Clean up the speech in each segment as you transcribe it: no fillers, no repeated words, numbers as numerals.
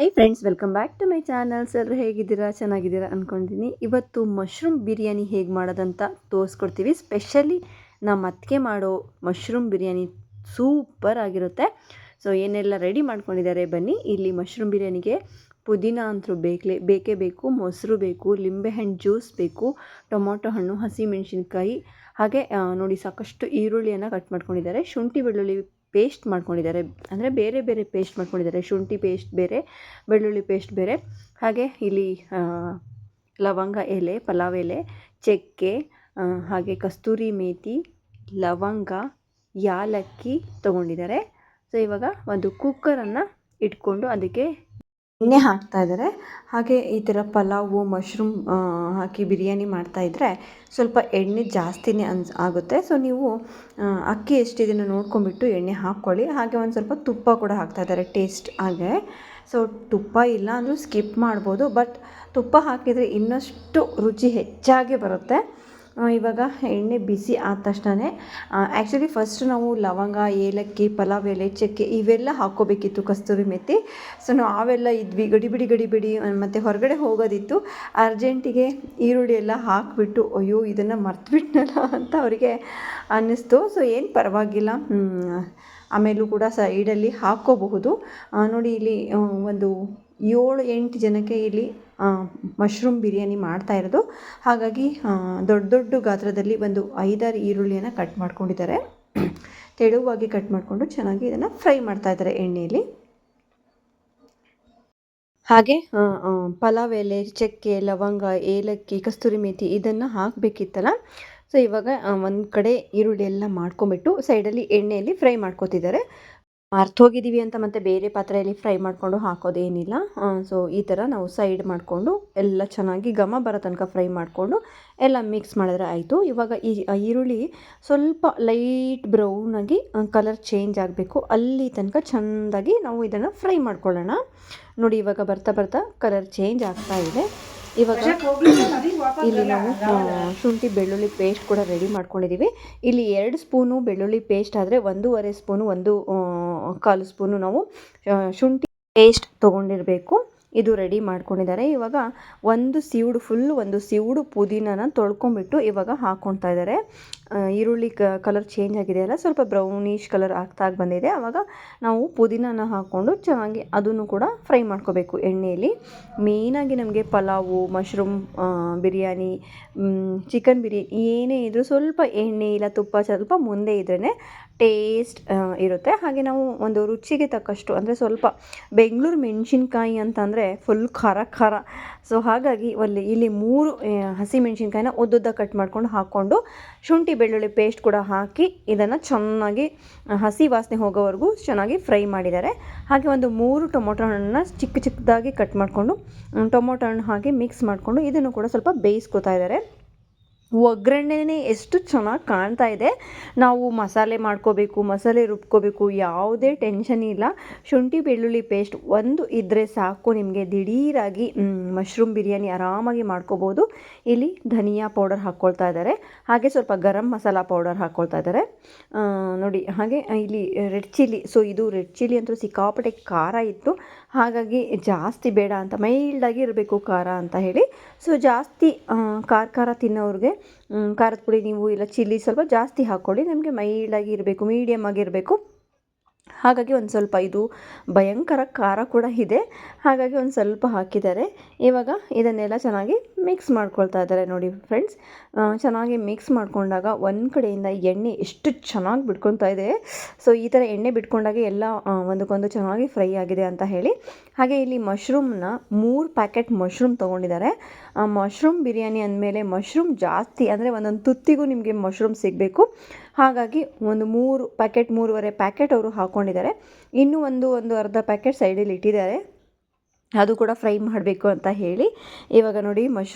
High friends, welcome back to my channels. ಎಲ್ಲರೂ ಹೇಗಿದ್ದೀರಾ? ಚೆನ್ನಾಗಿದ್ದೀರಾ ಅಂದ್ಕೊಂಡಿದ್ದೀನಿ. ಇವತ್ತು ಮಶ್ರೂಮ್ ಬಿರಿಯಾನಿ ಹೇಗೆ ಮಾಡೋದಂತ ತೋರಿಸ್ಕೊಡ್ತೀವಿ. ಸ್ಪೆಷಲಿ ನಮ್ಮ ಅತ್ತಿಗೆ ಮಾಡೋ ಮಶ್ರೂಮ್ ಬಿರಿಯಾನಿ ಸೂಪರ್ ಆಗಿರುತ್ತೆ. ಸೊ ಏನೆಲ್ಲ ರೆಡಿ ಮಾಡ್ಕೊಂಡಿದ್ದಾರೆ ಬನ್ನಿ. ಇಲ್ಲಿ ಮಶ್ರೂಮ್ ಬಿರಿಯಾನಿಗೆ ಪುದೀನ ಅಂತೂ ಬೇಕೇ ಬೇಕು, ಮೊಸರು ಬೇಕು, ಲಿಂಬೆಹಣ್ಣು ಜ್ಯೂಸ್ ಬೇಕು, ಟೊಮೊಟೊ ಹಣ್ಣು, ಹಸಿಮೆಣಸಿನ್ಕಾಯಿ, ಹಾಗೆ ನೋಡಿ ಸಾಕಷ್ಟು ಈರುಳ್ಳಿಯನ್ನು ಕಟ್ ಮಾಡ್ಕೊಂಡಿದ್ದಾರೆ. ಶುಂಠಿ ಬೆಳ್ಳುಳ್ಳಿ ಪೇಸ್ಟ್ ಮಾಡ್ಕೊಂಡಿದ್ದಾರೆ, ಅಂದರೆ ಬೇರೆ ಬೇರೆ ಪೇಸ್ಟ್ ಮಾಡ್ಕೊಂಡಿದ್ದಾರೆ. ಶುಂಠಿ ಪೇಸ್ಟ್ ಬೇರೆ, ಬೆಳ್ಳುಳ್ಳಿ ಪೇಸ್ಟ್ ಬೇರೆ. ಹಾಗೆ ಇಲ್ಲಿ ಲವಂಗ ಎಲೆ, ಪಲಾವ್ ಎಲೆ, ಚಕ್ಕೆ, ಹಾಗೆ ಕಸ್ತೂರಿ ಮೇಥಿ, ಲವಂಗ, ಯಾಲಕ್ಕಿ ತೊಗೊಂಡಿದ್ದಾರೆ. ಸೊ ಇವಾಗ ಒಂದು ಕುಕ್ಕರನ್ನು ಇಟ್ಕೊಂಡು ಅದಕ್ಕೆ ಎಣ್ಣೆ ಹಾಕ್ತಾ ಇದ್ದಾರೆ. ಹಾಗೆ ಈ ಥರ ಪಲಾವು ಮಶ್ರೂಮ್ ಹಾಕಿ ಬಿರಿಯಾನಿ ಮಾಡ್ತಾಯಿದ್ರೆ ಸ್ವಲ್ಪ ಎಣ್ಣೆ ಜಾಸ್ತಿನೇ ಆಗುತ್ತೆ. ಸೊ ನೀವು ಅಕ್ಕಿ ಎಷ್ಟಿದೆಯೋ ನೋಡ್ಕೊಂಬಿಟ್ಟು ಎಣ್ಣೆ ಹಾಕ್ಕೊಳ್ಳಿ. ಹಾಗೆ ಒಂದು ಸ್ವಲ್ಪ ತುಪ್ಪ ಕೂಡ ಹಾಕ್ತಾಯಿದ್ದಾರೆ ಟೇಸ್ಟ್ ಹಾಗೆ. ಸೊ ತುಪ್ಪ ಇಲ್ಲ ಅಂದರೂ ಸ್ಕಿಪ್ ಮಾಡ್ಬೋದು, ಬಟ್ ತುಪ್ಪ ಹಾಕಿದರೆ ಇನ್ನಷ್ಟು ರುಚಿ ಹೆಚ್ಚಾಗಿ ಬರುತ್ತೆ. ಇವಾಗ ಎಣ್ಣೆ ಬಿಸಿ ಆದ ತಕ್ಷಣ ಆ್ಯಕ್ಚುಲಿ ಫಸ್ಟ್ ನಾವು ಲವಂಗ, ಏಲಕ್ಕಿ, ಪಲಾವ್ ಎಲೆ, ಚಕ್ಕೆ ಇವೆಲ್ಲ ಹಾಕ್ಕೋಬೇಕಿತ್ತು, ಕಸ್ತೂರಿ ಮೆಥಿ. ಸೊ ನಾವು ಅವೆಲ್ಲ ಇದ್ವಿ ಗಡಿಬಿಡಿ ಮತ್ತು ಹೊರಗಡೆ ಹೋಗೋದಿತ್ತು. ಅರ್ಜೆಂಟಿಗೆ ಈರುಳ್ಳಿ ಎಲ್ಲ ಹಾಕಿಬಿಟ್ಟು ಅಯ್ಯೋ ಇದನ್ನು ಮರ್ತುಬಿಟ್ನಲ್ಲ ಅಂತ ಅವರಿಗೆ ಅನ್ನಿಸ್ತು. ಸೊ ಏನು ಪರವಾಗಿಲ್ಲ, ಆಮೇಲೂ ಕೂಡ ಸೈಡಲ್ಲಿ ಹಾಕ್ಕೋಬಹುದು. ನೋಡಿ ಇಲ್ಲಿ ಒಂದು 7-8 ಜನಕ್ಕೆ ಇಲ್ಲಿ ಮಶ್ರೂಮ್ ಬಿರಿಯಾನಿ ಮಾಡ್ತಾ ಇರೋದು. ಹಾಗಾಗಿ ದೊಡ್ಡ ಗಾತ್ರದಲ್ಲಿ ಒಂದು 5-6 ಈರುಳ್ಳಿಯನ್ನು ಕಟ್ ಮಾಡ್ಕೊಂಡಿದ್ದಾರೆ. ತೆಳುವಾಗಿ ಕಟ್ ಮಾಡಿಕೊಂಡು ಚೆನ್ನಾಗಿ ಇದನ್ನು ಫ್ರೈ ಮಾಡ್ತಾ ಇದ್ದಾರೆ ಎಣ್ಣೆಯಲ್ಲಿ. ಹಾಗೆ ಪಲಾವ್ ಎಲೆ, ಚಕ್ಕೆ, ಲವಂಗ, ಏಲಕ್ಕಿ, ಕಸ್ತೂರಿ ಮೇಥಿ ಇದನ್ನು ಹಾಕಬೇಕಿತ್ತಲ್ಲ. ಸೊ ಇವಾಗ ಒಂದು ಕಡೆ ಈರುಳ್ಳಿ ಎಲ್ಲ ಮಾಡ್ಕೊಂಬಿಟ್ಟು ಸೈಡಲ್ಲಿ ಎಣ್ಣೆಯಲ್ಲಿ ಫ್ರೈ ಮಾಡ್ಕೊತಿದ್ದಾರೆ. ಮರ್ತೋಗಿದ್ದೀವಿ ಅಂತ ಮತ್ತೆ ಬೇರೆ ಪಾತ್ರೆಯಲ್ಲಿ ಫ್ರೈ ಮಾಡಿಕೊಂಡು ಹಾಕೋದೇನಿಲ್ಲ. ಸೊ ಈ ಥರ ನಾವು ಸೈಡ್ ಮಾಡಿಕೊಂಡು ಎಲ್ಲ ಚೆನ್ನಾಗಿ ಘಮ ಬರೋ ತನಕ ಫ್ರೈ ಮಾಡಿಕೊಂಡು ಎಲ್ಲ ಮಿಕ್ಸ್ ಮಾಡಿದ್ರೆ ಆಯಿತು. ಇವಾಗ ಈ ಈರುಳ್ಳಿ ಸ್ವಲ್ಪ ಲೈಟ್ ಬ್ರೌನಾಗಿ ಕಲರ್ ಚೇಂಜ್ ಆಗಬೇಕು, ಅಲ್ಲಿ ತನಕ ಚೆಂದಾಗಿ ನಾವು ಇದನ್ನು ಫ್ರೈ ಮಾಡ್ಕೊಳ್ಳೋಣ. ನೋಡಿ ಇವಾಗ ಬರ್ತಾ ಕಲರ್ ಚೇಂಜ್ ಆಗ್ತಾ ಇದೆ. ಇವಾಗ ಇಲ್ಲಿ ನಾವು ಶುಂಠಿ ಬೆಳ್ಳುಳ್ಳಿ ಪೇಸ್ಟ್ ಕೂಡ ರೆಡಿ ಮಾಡ್ಕೊಂಡಿದ್ದೀವಿ. ಇಲ್ಲಿ 2 ಸ್ಪೂನು ಬೆಳ್ಳುಳ್ಳಿ ಪೇಸ್ಟ್ ಆದರೆ 1.5 ಸ್ಪೂನು, 1.25 ಸ್ಪೂನು ನಾವು ಶುಂಠಿ ಪೇಸ್ಟ್ ತೊಗೊಂಡಿರಬೇಕು. ಇದು ರೆಡಿ ಮಾಡ್ಕೊಂಡಿದ್ದಾರೆ. ಇವಾಗ ಒಂದು ಸೀವಡು ಪುದೀನನ ತೊಳ್ಕೊಂಬಿಟ್ಟು ಇವಾಗ ಹಾಕ್ಕೊಳ್ತಾ ಇದ್ದಾರೆ. ಈರುಳ್ಳಿ ಕಲರ್ ಚೇಂಜ್ ಆಗಿದೆ ಅಲ್ಲ, ಸ್ವಲ್ಪ ಬ್ರೌನಿಷ್ ಕಲರ್ ಆಗ್ತಾ ಬಂದಿದೆ. ಆವಾಗ ನಾವು ಪುದೀನನ ಹಾಕ್ಕೊಂಡು ಚೆನ್ನಾಗಿ ಅದನ್ನು ಕೂಡ ಫ್ರೈ ಮಾಡ್ಕೋಬೇಕು ಎಣ್ಣೆಯಲ್ಲಿ. ಮೇಯ್ನಾಗಿ ನಮಗೆ ಪಲಾವು, ಮಶ್ರೂಮ್ ಬಿರಿಯಾನಿ, ಚಿಕನ್ ಬಿರಿಯಾನಿ ಏನೇ ಇದ್ದರೂ ಸ್ವಲ್ಪ ಎಣ್ಣೆ ಇಲ್ಲ ತುಪ್ಪ ಸ್ವಲ್ಪ ಮುಂದೆ ಇದ್ರೇ ಟೇಸ್ಟ್ ಇರುತ್ತೆ. ಹಾಗೆ ನಾವು ಒಂದು ರುಚಿಗೆ ತಕ್ಕಷ್ಟು, ಅಂದರೆ ಸ್ವಲ್ಪ ಬೆಂಗಳೂರು ಮೆಣಸಿನ್ಕಾಯಿ ಅಂತಂದರೆ ಫುಲ್ ಖಾರ. ಸೊ ಹಾಗಾಗಿ ಇಲ್ಲಿ 3 ಹಸಿಮೆಣಸಿನ್ಕಾಯಿನ ಉದ್ದುದ್ದ ಕಟ್ ಮಾಡ್ಕೊಂಡು ಹಾಕ್ಕೊಂಡು ಶುಂಠಿ ಬೆಳ್ಳುಳ್ಳಿ ಪೇಸ್ಟ್ ಕೂಡ ಹಾಕಿ ಇದನ್ನು ಚೆನ್ನಾಗಿ ಹಸಿ ವಾಸನೆ ಹೋಗೋವರೆಗೂ ಚೆನ್ನಾಗಿ ಫ್ರೈ ಮಾಡಿದ್ದಾರೆ. ಹಾಗೆ ಒಂದು 3 ಟೊಮೊಟೊ ಹಣ್ಣನ್ನು ಚಿಕ್ಕದಾಗಿ ಕಟ್ ಮಾಡಿಕೊಂಡು ಟೊಮೊಟೊ ಹಣ್ಣು ಹಾಕಿ ಮಿಕ್ಸ್ ಮಾಡಿಕೊಂಡು ಇದನ್ನು ಕೂಡ ಸ್ವಲ್ಪ ಬೇಯಿಸ್ಕೊತಾ ಇದ್ದಾರೆ. ಒಗ್ಗರಣೆನೇ ಎಷ್ಟು ಚೆನ್ನಾಗಿ ಕಾಣ್ತಾ ಇದೆ. ನಾವು ಮಸಾಲೆ ಮಾಡ್ಕೋಬೇಕು, ಮಸಾಲೆ ರುಬ್ಕೋಬೇಕು, ಯಾವುದೇ ಟೆನ್ಷನ್ ಇಲ್ಲ. ಶುಂಠಿ ಬೆಳ್ಳುಳ್ಳಿ ಪೇಸ್ಟ್ ಒಂದು ಇದ್ದರೆ ಸಾಕು, ನಿಮಗೆ ದಿಢೀರಾಗಿ ಮಶ್ರೂಮ್ ಬಿರಿಯಾನಿ ಆರಾಮಾಗಿ ಮಾಡ್ಕೋಬೋದು. ಇಲ್ಲಿ ಧನಿಯಾ ಪೌಡರ್ ಹಾಕ್ಕೊಳ್ತಾ ಇದ್ದಾರೆ, ಹಾಗೆ ಸ್ವಲ್ಪ ಗರಂ ಮಸಾಲ ಪೌಡರ್ ಹಾಕ್ಕೊಳ್ತಾ ಇದ್ದಾರೆ ನೋಡಿ. ಹಾಗೆ ಇಲ್ಲಿ ರೆಡ್ ಚಿಲ್ಲಿ. ಸೊ ಇದು ರೆಡ್ ಚಿಲ್ಲಿ ಅಂತೂ ಸಿಕ್ಕಾಪಟ್ಟೆ ಖಾರ ಇತ್ತು, ಹಾಗಾಗಿ ಜಾಸ್ತಿ ಬೇಡ ಅಂತ, ಮೈಲ್ಡಾಗಿ ಇರಬೇಕು ಖಾರ ಅಂತ ಹೇಳಿ. ಸೊ ಜಾಸ್ತಿ ಖಾರ ತಿನ್ನೋರಿಗೆ ಖಾರದ ಪುಡಿ ನೀವು ಇಲ್ಲ ಚಿಲ್ಲಿ ಸ್ವಲ್ಪ ಜಾಸ್ತಿ ಹಾಕ್ಕೊಳ್ಳಿ. ನಮಗೆ ಮೈಲ್ಡಾಗಿ ಇರಬೇಕು, ಮೀಡಿಯಮ್ ಆಗಿರಬೇಕು. ಹಾಗಾಗಿ ಒಂದು ಸ್ವಲ್ಪ ಇದು ಭಯಂಕರ ಖಾರ ಕೂಡ ಇದೆ, ಹಾಗಾಗಿ ಒಂದು ಸ್ವಲ್ಪ ಹಾಕಿದ್ದಾರೆ. ಇವಾಗ ಇದನ್ನೆಲ್ಲ ಚೆನ್ನಾಗಿ ಮಿಕ್ಸ್ ಮಾಡ್ಕೊಳ್ತಾ ಇದ್ದಾರೆ ನೋಡಿ ಫ್ರೆಂಡ್ಸ್. ಚೆನ್ನಾಗಿ ಮಿಕ್ಸ್ ಮಾಡಿಕೊಂಡಾಗ ಒಂದು ಕಡೆಯಿಂದ ಎಣ್ಣೆ ಎಷ್ಟು ಚೆನ್ನಾಗಿ ಬಿಟ್ಕೊತಾ ಇದೆ. ಸೊ ಈ ಥರ ಎಣ್ಣೆ ಬಿಟ್ಕೊಂಡಾಗ ಎಲ್ಲ ಒಂದಕ್ಕೊಂದು ಚೆನ್ನಾಗಿ ಫ್ರೈ ಆಗಿದೆ ಅಂತ ಹೇಳಿ. ಹಾಗೆ ಇಲ್ಲಿ ಮಶ್ರೂಮ್ನ 3 ಪ್ಯಾಕೆಟ್ ಮಶ್ರೂಮ್ ತೊಗೊಂಡಿದ್ದಾರೆ. ಮಶ್ರೂಮ್ ಬಿರಿಯಾನಿ ಅಂದಮೇಲೆ ಮಶ್ರೂಮ್ ಜಾಸ್ತಿ, ಅಂದರೆ ಒಂದೊಂದು ತುತ್ತಿಗೂ ನಿಮಗೆ ಮಶ್ರೂಮ್ ಸಿಗಬೇಕು. ಹಾಗಾಗಿ ಒಂದು 3.5 ಪ್ಯಾಕೆಟ್ ಅವರು ಹಾಕ್ಕೊಂಡಿದ್ದಾರೆ. ಇನ್ನೂ ಒಂದು ಅರ್ಧ ಪ್ಯಾಕೆಟ್ ಸೈಡಲ್ಲಿ ಇಟ್ಟಿದ್ದಾರೆ, ಅದು ಕೂಡ ಫ್ರೈ ಮಾಡಬೇಕು ಅಂತ ಹೇಳಿ. ಇವಾಗ ನೋಡಿ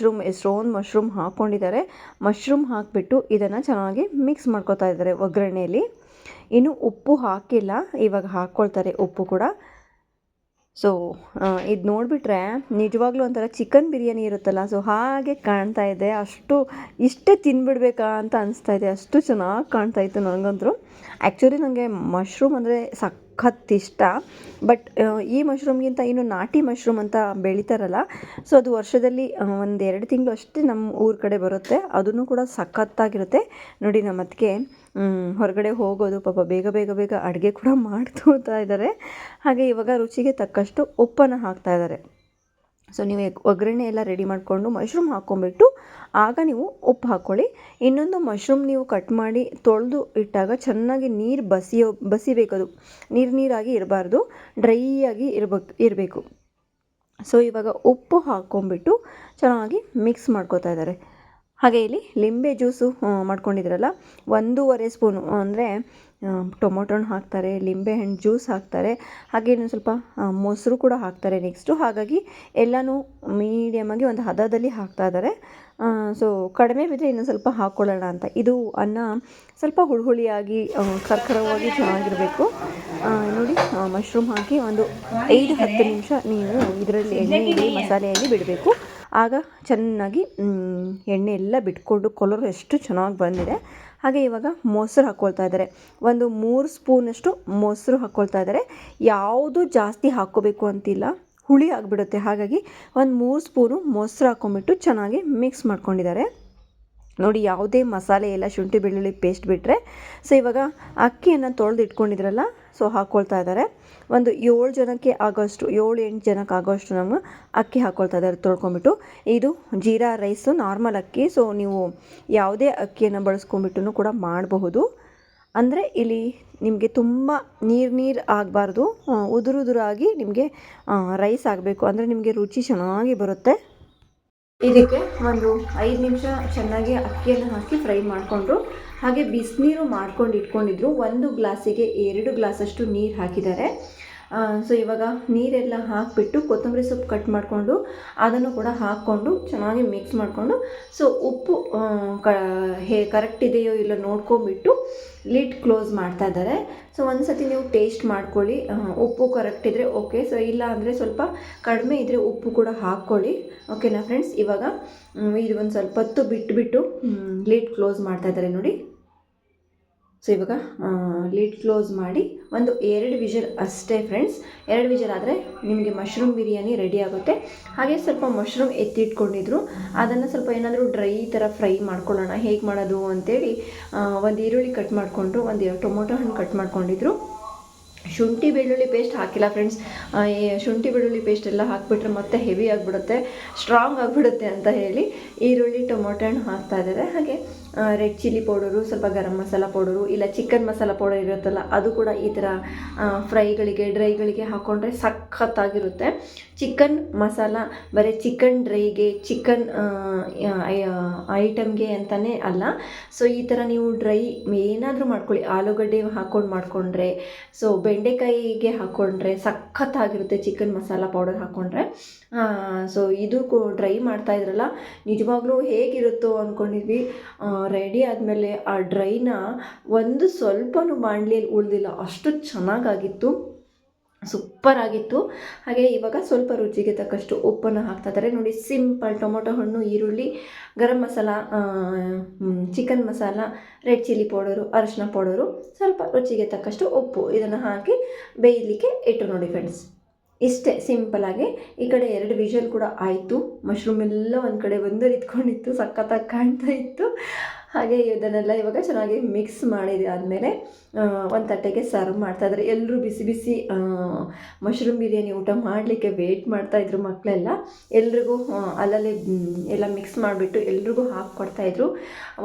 ಎಷ್ಟೊಂದು ಮಶ್ರೂಮ್ ಹಾಕ್ಕೊಂಡಿದ್ದಾರೆ. ಮಶ್ರೂಮ್ ಹಾಕಿಬಿಟ್ಟು ಇದನ್ನು ಚೆನ್ನಾಗಿ ಮಿಕ್ಸ್ ಮಾಡ್ಕೊತಾ ಇದ್ದಾರೆ ಒಗ್ಗರಣೆಯಲ್ಲಿ. ಇನ್ನು ಉಪ್ಪು ಹಾಕಿಲ್ಲ, ಇವಾಗ ಹಾಕ್ಕೊಳ್ತಾರೆ ಉಪ್ಪು ಕೂಡ. ಸೊ ಇದು ನೋಡಿಬಿಟ್ರೆ ನಿಜವಾಗ್ಲೂ ಒಂಥರ ಚಿಕನ್ ಬಿರಿಯಾನಿ ಇರುತ್ತಲ್ಲ, ಸೊ ಹಾಗೆ ಕಾಣ್ತಾ ಇದೆ. ಇಷ್ಟೇ ತಿನ್ಬಿಡ್ಬೇಕಾ ಅಂತ ಅನಿಸ್ತಾ ಇದೆ, ಅಷ್ಟು ಚೆನ್ನಾಗಿ ಕಾಣ್ತಾ ಇತ್ತು ನನಗಂತೂ. ಆ್ಯಕ್ಚುಲಿ ನನಗೆ ಮಶ್ರೂಮ್ ಅಂದರೆ ಸಖತ್ ಇಷ್ಟ. ಬಟ್ ಈ ಮಶ್ರೂಮ್ಗಿಂತ ಇನ್ನು ನಾಟಿ ಮಶ್ರೂಮ್ ಅಂತ ಬೆಳೀತಾರಲ್ಲ, ಸೊ ಅದು ವರ್ಷದಲ್ಲಿ 1-2 ತಿಂಗಳು ಅಷ್ಟೇ ನಮ್ಮ ಊರ ಕಡೆ ಬರುತ್ತೆ. ಅದನ್ನು ಕೂಡ ಸಖತ್ತಾಗಿರುತ್ತೆ. ನೋಡಿ ನಮ್ಮ ಅತ್ತಿಗೆ ಹೊರಗಡೆ ಹೋಗೋದು, ಪಾಪ ಬೇಗ ಬೇಗ ಬೇಗ ಅಡುಗೆ ಕೂಡ ಮಾಡ್ಕೋತಾ ಇದ್ದಾರೆ. ಹಾಗೆ ಇವಾಗ ರುಚಿಗೆ ತಕ್ಕಷ್ಟು ಉಪ್ಪನ್ನು ಹಾಕ್ತಾ ಇದ್ದಾರೆ. ಸೊ ನೀವು ಒಗ್ಗರಣೆ ಎಲ್ಲ ರೆಡಿ ಮಾಡಿಕೊಂಡು ಮಶ್ರೂಮ್ ಹಾಕ್ಕೊಂಬಿಟ್ಟು ಆಗ ನೀವು ಉಪ್ಪು ಹಾಕ್ಕೊಳ್ಳಿ. ಇನ್ನೊಂದು ಮಶ್ರೂಮ್ ನೀವು ಕಟ್ ಮಾಡಿ ತೊಳೆದು ಇಟ್ಟಾಗ ಚೆನ್ನಾಗಿ ನೀರು ಬಸಿಬೇಕದು. ನೀರಾಗಿ ಇರಬಾರ್ದು, ಡ್ರೈ ಆಗಿ ಇರಬೇಕು. ಸೊ ಇವಾಗ ಉಪ್ಪು ಹಾಕ್ಕೊಂಬಿಟ್ಟು ಚೆನ್ನಾಗಿ ಮಿಕ್ಸ್ ಮಾಡ್ಕೋತಾ ಇದ್ದಾರೆ. ಹಾಗೆ ಇಲ್ಲಿ ಲಿಂಬೆ ಜ್ಯೂಸು ಮಾಡ್ಕೊಂಡಿದ್ರಲ್ಲ, 1.5 ಸ್ಪೂನು ಅಂದರೆ ಟೊಮೊಟೊ ಹಣ್ಣು ಹಾಕ್ತಾರೆ, ಲಿಂಬೆಹಣ್ಣು ಜ್ಯೂಸ್ ಹಾಕ್ತಾರೆ, ಹಾಗೆ ಇನ್ನೊಂದು ಸ್ವಲ್ಪ ಮೊಸರು ಕೂಡ ಹಾಕ್ತಾರೆ ನೆಕ್ಸ್ಟು. ಹಾಗಾಗಿ ಎಲ್ಲನೂ ಮೀಡಿಯಮಾಗಿ ಒಂದು ಹದದಲ್ಲಿ ಹಾಕ್ತಾ ಇದ್ದಾರೆ. ಸೊ ಕಡಿಮೆ ಬಿದ್ದರೆ ಇನ್ನೊಂದು ಸ್ವಲ್ಪ ಹಾಕ್ಕೊಳ್ಳೋಣ ಅಂತ. ಇದು ಅನ್ನ ಸ್ವಲ್ಪ ಹುಳಿಯಾಗಿ ಕರ್ಕರವಾಗಿ ಚೆನ್ನಾಗಿರಬೇಕು. ನೋಡಿ ಮಶ್ರೂಮ್ ಹಾಕಿ ಒಂದು 5-10 ನಿಮಿಷ ನೀವು ಇದರಲ್ಲಿ ಎಣ್ಣೆಯಲ್ಲಿ ಮಸಾಲೆಯಲ್ಲಿ ಬಿಡಬೇಕು. ಆಗ ಚೆನ್ನಾಗಿ ಎಣ್ಣೆ ಎಲ್ಲ ಬಿಟ್ಕೊಂಡು ಕಲರ್ ಎಷ್ಟು ಚೆನ್ನಾಗಿ ಬಂದಿದೆ. ಹಾಗೆ ಇವಾಗ ಮೊಸರು ಹಾಕ್ಕೊಳ್ತಾ ಇದ್ದಾರೆ. ಒಂದು 3 ಸ್ಪೂನಷ್ಟು ಮೊಸರು ಹಾಕ್ಕೊಳ್ತಾ ಇದ್ದಾರೆ. ಯಾವುದು ಜಾಸ್ತಿ ಹಾಕ್ಕೋಬೇಕು ಅಂತಿಲ್ಲ, ಹುಳಿ ಆಗಿಬಿಡುತ್ತೆ. ಹಾಗಾಗಿ ಒಂದು 3 ಸ್ಪೂನು ಮೊಸರು ಹಾಕ್ಕೊಂಬಿಟ್ಟು ಚೆನ್ನಾಗಿ ಮಿಕ್ಸ್ ಮಾಡ್ಕೊಂಡಿದ್ದಾರೆ. ನೋಡಿ ಯಾವುದೇ ಮಸಾಲೆ ಎಲ್ಲ ಶುಂಠಿ ಬೆಳ್ಳುಳ್ಳಿ ಪೇಸ್ಟ್ ಬಿಟ್ಟರೆ. ಸೊ ಇವಾಗ ಅಕ್ಕಿಯನ್ನು ತೊಳೆದು ಇಟ್ಕೊಂಡಿದ್ರಲ್ಲ, ಸೊ ಹಾಕ್ಕೊಳ್ತಾ ಇದ್ದಾರೆ. ಒಂದು 7 ಜನಕ್ಕೆ ಆಗೋಷ್ಟು, 7-8 ಜನಕ್ಕೆ ಆಗೋಷ್ಟು ನಾವು ಅಕ್ಕಿ ಹಾಕ್ಕೊಳ್ತಾ ಇದ್ದಾರೆ ತೊಳ್ಕೊಂಬಿಟ್ಟು. ಇದು ಜೀರಾ ರೈಸು ನಾರ್ಮಲ್ ಅಕ್ಕಿ. ಸೊ ನೀವು ಯಾವುದೇ ಅಕ್ಕಿಯನ್ನು ಬಳಸ್ಕೊಂಬಿಟ್ಟು ಕೂಡ ಮಾಡಬಹುದು. ಅಂದರೆ ಇಲ್ಲಿ ನಿಮಗೆ ತುಂಬ ನೀರು ಆಗಬಾರ್ದು, ಉದುರಾಗಿ ನಿಮಗೆ ರೈಸ್ ಆಗಬೇಕು. ಅಂದರೆ ನಿಮಗೆ ರುಚಿ ಚೆನ್ನಾಗಿ ಬರುತ್ತೆ. ಇದಕ್ಕೆ ಒಂದು 5 ನಿಮಿಷ ಚೆನ್ನಾಗಿ ಅಕ್ಕಿಯನ್ನು ಹಾಕಿ ಫ್ರೈ ಮಾಡಿಕೊಂಡ್ರು. ಹಾಗೆ ಬಿಸಿನೀರು ಮಾಡ್ಕೊಂಡು ಇಟ್ಕೊಂಡಿದ್ರು. 1 ಗ್ಲಾಸಿಗೆ 2 ಗ್ಲಾಸಷ್ಟು ನೀರು ಹಾಕಿದ್ದಾರೆ. ಸೊ ಇವಾಗ ನೀರೆಲ್ಲ ಹಾಕಿಬಿಟ್ಟು ಕೊತ್ತಂಬರಿ ಸೊಪ್ಪು ಕಟ್ ಮಾಡಿಕೊಂಡು ಅದನ್ನು ಕೂಡ ಹಾಕ್ಕೊಂಡು ಚೆನ್ನಾಗಿ ಮಿಕ್ಸ್ ಮಾಡಿಕೊಂಡು, ಸೊ ಉಪ್ಪು ಕರೆಕ್ಟ್ ಇದೆಯೋ ಇಲ್ಲ ನೋಡ್ಕೊಂಬಿಟ್ಟು ಲಿಡ್ ಕ್ಲೋಸ್ ಮಾಡ್ತಾ ಇದ್ದಾರೆ. ಸೊ ಒಂದು ಸತಿ ನೀವು ಟೇಸ್ಟ್ ಮಾಡ್ಕೊಳ್ಳಿ, ಉಪ್ಪು ಕರೆಕ್ಟ್ ಇದ್ದರೆ ಓಕೆ. ಸೊ ಇಲ್ಲ ಅಂದರೆ ಸ್ವಲ್ಪ ಕಡಿಮೆ ಇದ್ದರೆ ಉಪ್ಪು ಕೂಡ ಹಾಕ್ಕೊಳ್ಳಿ. ಓಕೆನಾ ಫ್ರೆಂಡ್ಸ್? ಇವಾಗ ಇದು ಒಂದು ಸ್ವಲ್ಪ ಹೊತ್ತು ಬಿಟ್ಟು ಲಿಡ್ ಕ್ಲೋಸ್ ಮಾಡ್ತಾ ಇದ್ದಾರೆ ನೋಡಿ. ಸೊ ಇವಾಗ ಲಿಡ್ ಕ್ಲೋಸ್ ಮಾಡಿ ಒಂದು 2 ವಿಷಲ್ ಅಷ್ಟೇ ಫ್ರೆಂಡ್ಸ್. 2 ವಿಷಲ್ ಆದರೆ ನಿಮಗೆ ಮಶ್ರೂಮ್ ಬಿರಿಯಾನಿ ರೆಡಿ ಆಗುತ್ತೆ. ಹಾಗೆ ಸ್ವಲ್ಪ ಮಶ್ರೂಮ್ ಎತ್ತಿಟ್ಕೊಂಡಿದ್ರು, ಅದನ್ನು ಸ್ವಲ್ಪ ಏನಾದರೂ ಡ್ರೈ ಥರ ಫ್ರೈ ಮಾಡ್ಕೊಳ್ಳೋಣ, ಹೇಗೆ ಮಾಡೋದು ಅಂತೇಳಿ ಒಂದು ಈರುಳ್ಳಿ ಕಟ್ ಮಾಡಿಕೊಂಡು, ಒಂದು ಟೊಮೊಟೊ ಹಣ್ಣು ಕಟ್ ಮಾಡ್ಕೊಂಡಿದ್ರು. ಶುಂಠಿ ಬೆಳ್ಳುಳ್ಳಿ ಪೇಸ್ಟ್ ಹಾಕಿಲ್ಲ ಫ್ರೆಂಡ್ಸ್. ಶುಂಠಿ ಬೆಳ್ಳುಳ್ಳಿ ಪೇಸ್ಟ್ ಎಲ್ಲ ಹಾಕಿಬಿಟ್ರೆ ಮತ್ತೆ ಹೆವಿ ಆಗಿಬಿಡುತ್ತೆ, ಸ್ಟ್ರಾಂಗ್ ಆಗಿಬಿಡುತ್ತೆ ಅಂತ ಹೇಳಿ ಈರುಳ್ಳಿ ಟೊಮೊಟೊ ಹಣ್ಣು ಹಾಕ್ತಾ ಇದ್ದಾರೆ. ಹಾಗೆ ರೆಡ್ ಚಿಲ್ಲಿ ಪೌಡರು, ಸ್ವಲ್ಪ ಗರಂ ಮಸಾಲ ಪೌಡರು, ಇಲ್ಲ ಚಿಕನ್ ಮಸಾಲ ಪೌಡರ್ ಇರುತ್ತಲ್ಲ ಅದು ಕೂಡ ಈ ಥರ ಫ್ರೈಗಳಿಗೆ ಡ್ರೈಗಳಿಗೆ ಹಾಕ್ಕೊಂಡ್ರೆ ಸಖತ್ತಾಗಿರುತ್ತೆ. ಚಿಕನ್ ಮಸಾಲ ಬರೀ ಚಿಕನ್ ಡ್ರೈಗೆ, ಚಿಕನ್ ಐಟಮ್ಗೆ ಅಂತಲೇ ಅಲ್ಲ. ಸೊ ಈ ಥರ ನೀವು ಡ್ರೈ ಏನಾದರೂ ಮಾಡ್ಕೊಳ್ಳಿ, ಆಲೂಗಡ್ಡೆ ಹಾಕ್ಕೊಂಡು ಮಾಡಿಕೊಂಡ್ರೆ, ಸೊ ಬೆಂಡೆಕಾಯಿಗೆ ಹಾಕ್ಕೊಂಡ್ರೆ ಸಖತ್ತಾಗಿರುತ್ತೆ ಚಿಕನ್ ಮಸಾಲ ಪೌಡರ್ ಹಾಕ್ಕೊಂಡ್ರೆ. ಸೊ ಇದು ಡ್ರೈ ಮಾಡ್ತಾಯಿದ್ರಲ್ಲ, ನಿಜವಾಗ್ಲೂ ಹೇಗಿರುತ್ತೋ ಅಂದ್ಕೊಂಡಿದ್ವಿ. ರೆಡಿ ಆದಮೇಲೆ ಆ ಡ್ರೈನ ಒಂದು ಸ್ವಲ್ಪನೂ ಬಾಣಲಿಯಲ್ಲಿ ಉಳಿದಿಲ್ಲ, ಅಷ್ಟು ಚೆನ್ನಾಗಾಗಿತ್ತು, ಸೂಪರ್ ಆಗಿತ್ತು. ಹಾಗೆ ಇವಾಗ ಸ್ವಲ್ಪ ರುಚಿಗೆ ತಕ್ಕಷ್ಟು ಉಪ್ಪನ್ನು ಹಾಕ್ತಾ ಇದ್ದಾರೆ ನೋಡಿ. ಸಿಂಪಲ್ ಟೊಮೊಟೊ ಹಣ್ಣು, ಈರುಳ್ಳಿ, garam masala, chicken masala, red chilli powder, ಅರಿಶಿನ ಪೌಡರು, ಸ್ವಲ್ಪ ರುಚಿಗೆ ತಕ್ಕಷ್ಟು ಉಪ್ಪು, ಇದನ್ನು ಹಾಕಿ ಬೇಯಲಿಕ್ಕೆ ಇಟ್ಟು ನೋಡಿ ಫ್ರೆಂಡ್ಸ್. ಇಷ್ಟೇ ಸಿಂಪಲಾಗಿ. ಈ ಕಡೆ 2 ವಿಷಲ್ ಕೂಡ ಆಯಿತು. ಮಶ್ರೂಮ್ ಎಲ್ಲ ಒಂದು ಕಡೆ ಇದ್ಕೊಂಡಿತ್ತು, ಸಖತ್ತಾಗಿ ಕಾಣ್ತಾ ಇತ್ತು. ಹಾಗೆ ಇದನ್ನೆಲ್ಲ ಇವಾಗ ಚೆನ್ನಾಗಿ ಮಿಕ್ಸ್ ಆದಮೇಲೆ ಒಂದು ತಟ್ಟೆಗೆ ಸರ್ವ್ ಮಾಡ್ತಾಯಿದ್ದಾರೆ. ಎಲ್ಲರೂ ಬಿಸಿ ಬಿಸಿ ಮಶ್ರೂಮ್ ಬಿರಿಯಾನಿ ಊಟ ಮಾಡಲಿಕ್ಕೆ ವೆಯ್ಟ್ ಮಾಡ್ತಾಯಿದ್ರು ಮಕ್ಕಳೆಲ್ಲ. ಎಲ್ರಿಗೂ ಅಲ್ಲಲ್ಲೇ ಎಲ್ಲ ಮಿಕ್ಸ್ ಮಾಡಿಬಿಟ್ಟು ಎಲ್ರಿಗೂ ಹಾಕ್ಕೊಡ್ತಾಯಿದ್ರು.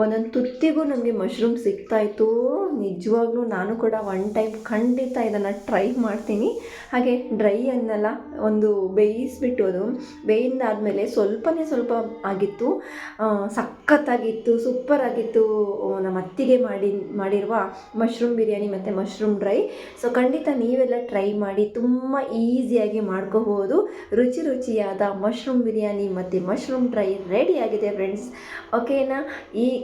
ಒಂದೊಂದು ತುತ್ತಿಗೂ ನಮಗೆ ಮಶ್ರೂಮ್ ಸಿಗ್ತಾಯಿತ್ತು. ನಿಜವಾಗ್ಲೂ ನಾನು ಕೂಡ ಒನ್ ಟೈಮ್ ಖಂಡಿತ ಇದನ್ನು ಟ್ರೈ ಮಾಡ್ತೀನಿ. ಹಾಗೆ ಡ್ರೈ ಅನ್ನೆಲ್ಲ ಒಂದು ಬೇಯಿಸ್ಬಿಟ್ಟು, ಅದು ಬೇಯಿಂದಾದಮೇಲೆ ಸ್ವಲ್ಪನೇ ಸ್ವಲ್ಪ ಆಗಿತ್ತು, ಸಖತ್ತಾಗಿತ್ತು, ಸೂಪರ್ ಆಗಿತ್ತು. ನಮ್ಮ ಅತ್ತಿಗೆ ಮಾಡಿರುವ ಮಶ್ರೂಮ್ ಬಿರಿಯಾನಿ ಮತ್ತು ಮಶ್ರೂಮ್ ಡ್ರೈ. ಸೊ ಖಂಡಿತ ನೀವೆಲ್ಲ ಟ್ರೈ ಮಾಡಿ, ತುಂಬ ಈಸಿಯಾಗಿ ಮಾಡ್ಕೋಬೋದು. ರುಚಿಯಾದ ಮಶ್ರೂಮ್ ಬಿರಿಯಾನಿ ಮತ್ತು ಮಶ್ರೂಮ್ ಡ್ರೈ ರೆಡಿಯಾಗಿದೆ ಫ್ರೆಂಡ್ಸ್. ಓಕೆನಾ?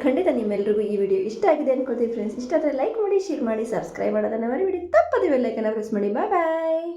ಖಂಡಿತ ನಿಮ್ಮೆಲ್ರಿಗೂ ಈ ವಿಡಿಯೋ ಇಷ್ಟ ಆಗಿದೆ ಅನ್ಕೋತೀವಿ ಫ್ರೆಂಡ್ಸ್. ಇಷ್ಟ ಆದರೆ ಲೈಕ್ ಮಾಡಿ, ಶೇರ್ ಮಾಡಿ, ಸಬ್ಸ್ಕ್ರೈಬ್ ಮಾಡೋದನ್ನು ಮರಿಬೇಡಿ. ತಪ್ಪದೆ ಬೆಲ್ ಐಕಾನ್ ಪ್ರೆಸ್ ಮಾಡಿ. ಬಾಯ್ ಬಾಯ್.